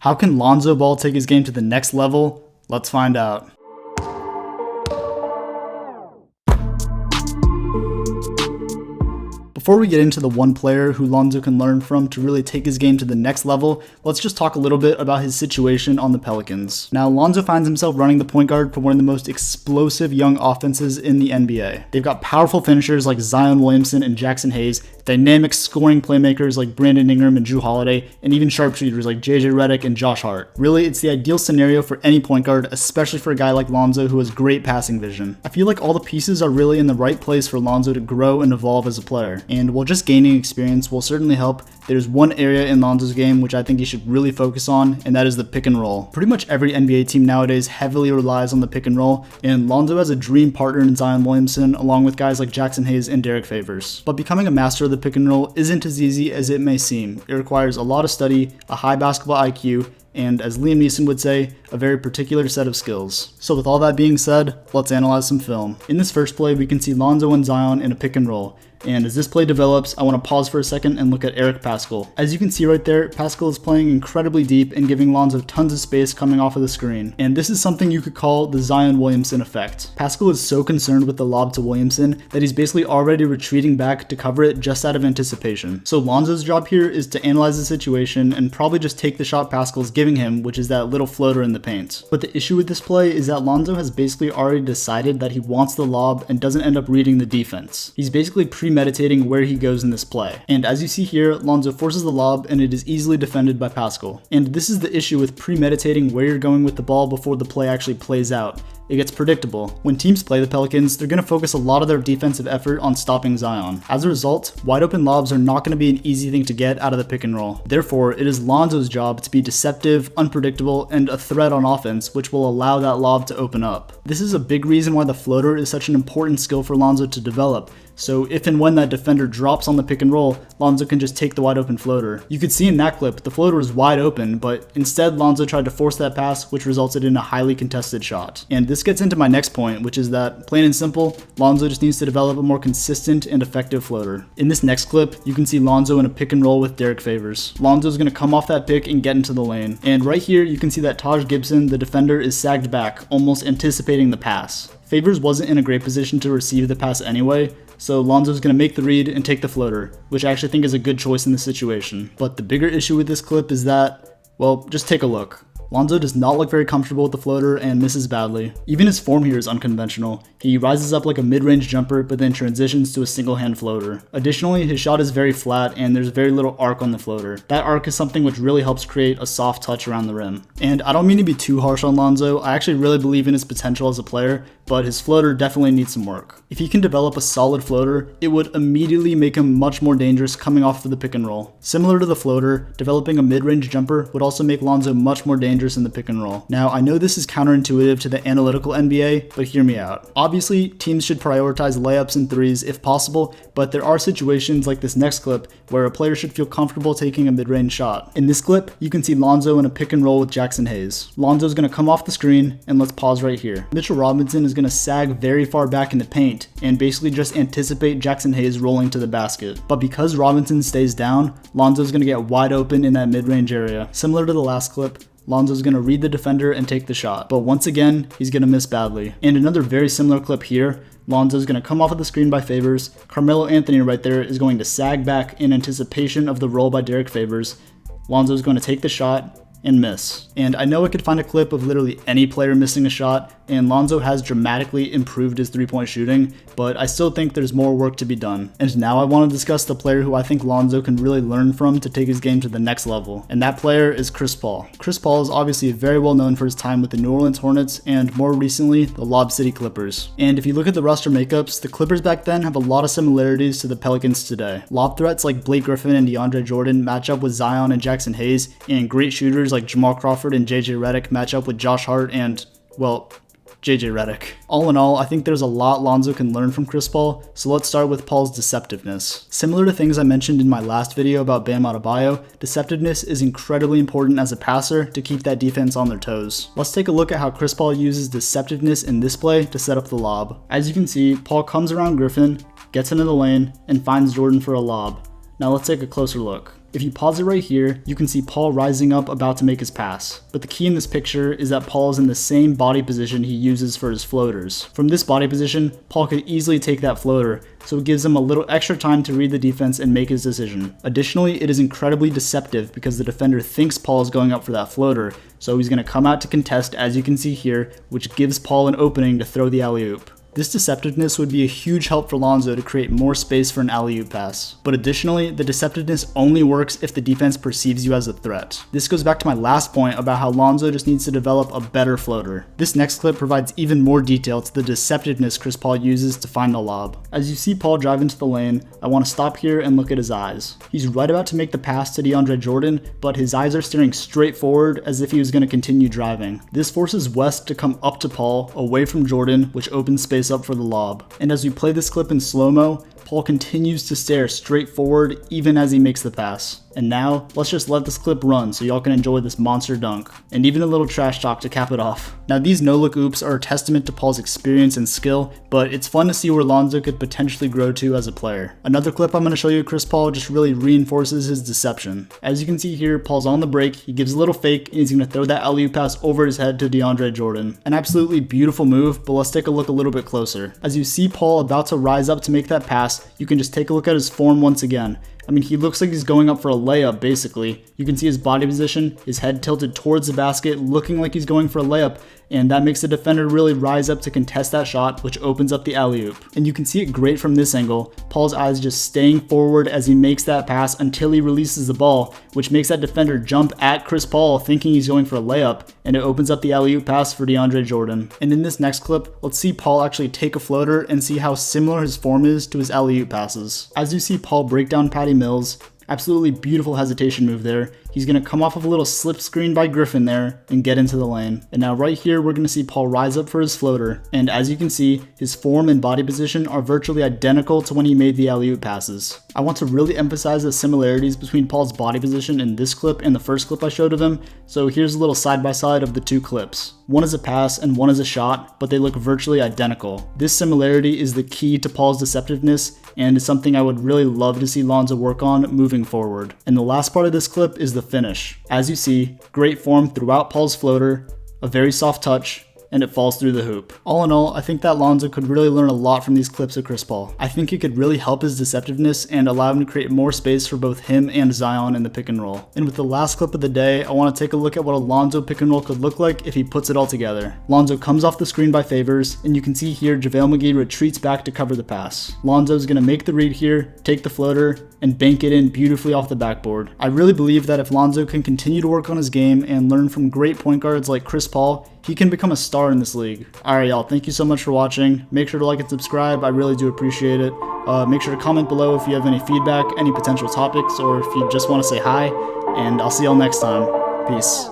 How can Lonzo Ball take his game to the next level? Let's find out. Before we get into the one player who Lonzo can learn from to really take his game to the next level, let's just talk a little bit about his situation on the Pelicans. Now, Lonzo finds himself running the point guard for one of the most explosive young offenses in the NBA. They've got powerful finishers like Zion Williamson and Jackson Hayes, dynamic scoring playmakers like Brandon Ingram and Jrue Holiday, and even sharpshooters like JJ Redick and Josh Hart. Really, it's the ideal scenario for any point guard, especially for a guy like Lonzo who has great passing vision. I feel like all the pieces are really in the right place for Lonzo to grow and evolve as a player. And while just gaining experience will certainly help, there's one area in Lonzo's game which I think he should really focus on, and that is the pick and roll. Pretty much every NBA team nowadays heavily relies on the pick and roll, and Lonzo has a dream partner in Zion Williamson along with guys like Jackson Hayes and Derek Favors. But becoming a master of the pick and roll isn't as easy as it may seem. It requires a lot of study, a high basketball IQ, and as Liam Neeson would say, a very particular set of skills. So with all that being said, let's analyze some film. In this first play, we can see Lonzo and Zion in a pick and roll. And as this play develops, I want to pause for a second and look at Eric Paschall. As you can see right there, Paschall is playing incredibly deep and giving Lonzo tons of space coming off of the screen. And this is something you could call the Zion Williamson effect. Paschall is so concerned with the lob to Williamson that he's basically already retreating back to cover it just out of anticipation. So Lonzo's job here is to analyze the situation and probably just take the shot Paschall's giving him, which is that little floater in the paint. But the issue with this play is that Lonzo has basically already decided that he wants the lob and doesn't end up reading the defense. He's basically premeditating where he goes in this play. And as you see here, Lonzo forces the lob and it is easily defended by Paschall. And this is the issue with premeditating where you're going with the ball before the play actually plays out. It gets predictable. When teams play the Pelicans, they're going to focus a lot of their defensive effort on stopping Zion. As a result, wide open lobs are not going to be an easy thing to get out of the pick and roll. Therefore, it is Lonzo's job to be deceptive, unpredictable, and a threat on offense, which will allow that lob to open up. This is a big reason why the floater is such an important skill for Lonzo to develop. So if and when that defender drops on the pick and roll, Lonzo can just take the wide open floater. You could see in that clip, the floater was wide open, but instead Lonzo tried to force that pass, which resulted in a highly contested shot. And this gets into my next point, which is that, plain and simple, Lonzo just needs to develop a more consistent and effective floater. In this next clip, you can see Lonzo in a pick and roll with Derek Favors. Lonzo's going to come off that pick and get into the lane. And right here, you can see that Taj Gibson, the defender, is sagged back, almost anticipating the pass. Favors wasn't in a great position to receive the pass anyway, so Lonzo's going to make the read and take the floater, which I actually think is a good choice in this situation. But the bigger issue with this clip is that, well, just take a look. Lonzo does not look very comfortable with the floater and misses badly. Even his form here is unconventional. He rises up like a mid-range jumper but then transitions to a single-hand floater. Additionally, his shot is very flat and there's very little arc on the floater. That arc is something which really helps create a soft touch around the rim. And I don't mean to be too harsh on Lonzo, I actually really believe in his potential as a player, but his floater definitely needs some work. If he can develop a solid floater, it would immediately make him much more dangerous coming off of the pick and roll. Similar to the floater, developing a mid-range jumper would also make Lonzo much more dangerous in the pick and roll. Now, I know this is counterintuitive to the analytical NBA, but hear me out. Obviously, teams should prioritize layups and threes if possible, but there are situations like this next clip where a player should feel comfortable taking a mid-range shot. In this clip, you can see Lonzo in a pick and roll with Jackson Hayes. Lonzo's going to come off the screen, and let's pause right here. Mitchell Robinson is going to sag very far back in the paint and basically just anticipate Jackson Hayes rolling to the basket. But because Robinson stays down, Lonzo's going to get wide open in that mid-range area. Similar to the last clip, Lonzo's going to read the defender and take the shot, but once again, he's going to miss badly. And another very similar clip here, Lonzo's going to come off of the screen by Favors. Carmelo Anthony right there is going to sag back in anticipation of the roll by Derek Favors. Lonzo's going to take the shot and miss. And I know I could find a clip of literally any player missing a shot, and Lonzo has dramatically improved his three-point shooting, but I still think there's more work to be done. And now I want to discuss the player who I think Lonzo can really learn from to take his game to the next level, and that player is Chris Paul. Chris Paul is obviously very well known for his time with the New Orleans Hornets and more recently the Lob City Clippers. And if you look at the roster makeups, the Clippers back then have a lot of similarities to the Pelicans today. Lob threats like Blake Griffin and DeAndre Jordan match up with Zion and Jackson Hayes, and great shooters like Jamal Crawford and JJ Redick match up with Josh Hart and, well, JJ Redick. All in all, I think there's a lot Lonzo can learn from Chris Paul, so let's start with Paul's deceptiveness. Similar to things I mentioned in my last video about Bam Adebayo, deceptiveness is incredibly important as a passer to keep that defense on their toes. Let's take a look at how Chris Paul uses deceptiveness in this play to set up the lob. As you can see, Paul comes around Griffin, gets into the lane, and finds Jordan for a lob. Now let's take a closer look. If you pause it right here, you can see Paul rising up about to make his pass. But the key in this picture is that Paul is in the same body position he uses for his floaters. From this body position, Paul could easily take that floater, so it gives him a little extra time to read the defense and make his decision. Additionally, it is incredibly deceptive because the defender thinks Paul is going up for that floater, so he's going to come out to contest, as you can see here, which gives Paul an opening to throw the alley-oop. This deceptiveness would be a huge help for Lonzo to create more space for an alley-oop pass. But additionally, the deceptiveness only works if the defense perceives you as a threat. This goes back to my last point about how Lonzo just needs to develop a better floater. This next clip provides even more detail to the deceptiveness Chris Paul uses to find the lob. As you see Paul drive into the lane, I want to stop here and look at his eyes. He's right about to make the pass to DeAndre Jordan, but his eyes are staring straight forward as if he was going to continue driving. This forces West to come up to Paul, away from Jordan, which opens space up for the lob. And as we play this clip in slow-mo, Paul continues to stare straight forward even as he makes the pass. And now, let's just let this clip run so y'all can enjoy this monster dunk. And even a little trash talk to cap it off. Now these no-look oops are a testament to Paul's experience and skill, but it's fun to see where Lonzo could potentially grow to as a player. Another clip I'm going to show you of Chris Paul just really reinforces his deception. As you can see here, Paul's on the break, he gives a little fake, and he's going to throw that alley-oop pass over his head to DeAndre Jordan. An absolutely beautiful move, but let's take a look a little bit closer. As you see Paul about to rise up to make that pass, you can just take a look at his form once again. I mean, he looks like he's going up for a layup, basically. You can see his body position, his head tilted towards the basket, looking like he's going for a layup, and that makes the defender really rise up to contest that shot, which opens up the alley-oop. And you can see it great from this angle, Paul's eyes just staying forward as he makes that pass until he releases the ball, which makes that defender jump at Chris Paul thinking he's going for a layup, and it opens up the alley-oop pass for DeAndre Jordan. And in this next clip, let's see Paul actually take a floater and see how similar his form is to his alley-oop passes. As you see Paul break down Patty Mills, absolutely beautiful hesitation move there. He's going to come off of a little slip screen by Griffin there and get into the lane. And now right here, we're going to see Paul rise up for his floater. And as you can see, his form and body position are virtually identical to when he made the alley-oop passes. I want to really emphasize the similarities between Paul's body position in this clip and the first clip I showed of him. So here's a little side-by-side of the two clips. One is a pass and one is a shot, but they look virtually identical. This similarity is the key to Paul's deceptiveness, and it's something I would really love to see Lonzo work on moving forward. And the last part of this clip is the finish. As you see, great form throughout Paul's floater, a very soft touch, and it falls through the hoop. All in all, I think that Lonzo could really learn a lot from these clips of Chris Paul. I think it could really help his deceptiveness and allow him to create more space for both him and Zion in the pick and roll. And with the last clip of the day, I want to take a look at what a Lonzo pick and roll could look like if he puts it all together. Lonzo comes off the screen by Favors, and you can see here JaVale McGee retreats back to cover the pass. Lonzo's going to make the read here, take the floater, and bank it in beautifully off the backboard. I really believe that if Lonzo can continue to work on his game and learn from great point guards like Chris Paul, he can become a star in this league. Alright y'all, thank you so much for watching. Make sure to like and subscribe, I really do appreciate it. Make sure to comment below if you have any feedback, any potential topics, or if you just want to say hi, and I'll see y'all next time. Peace.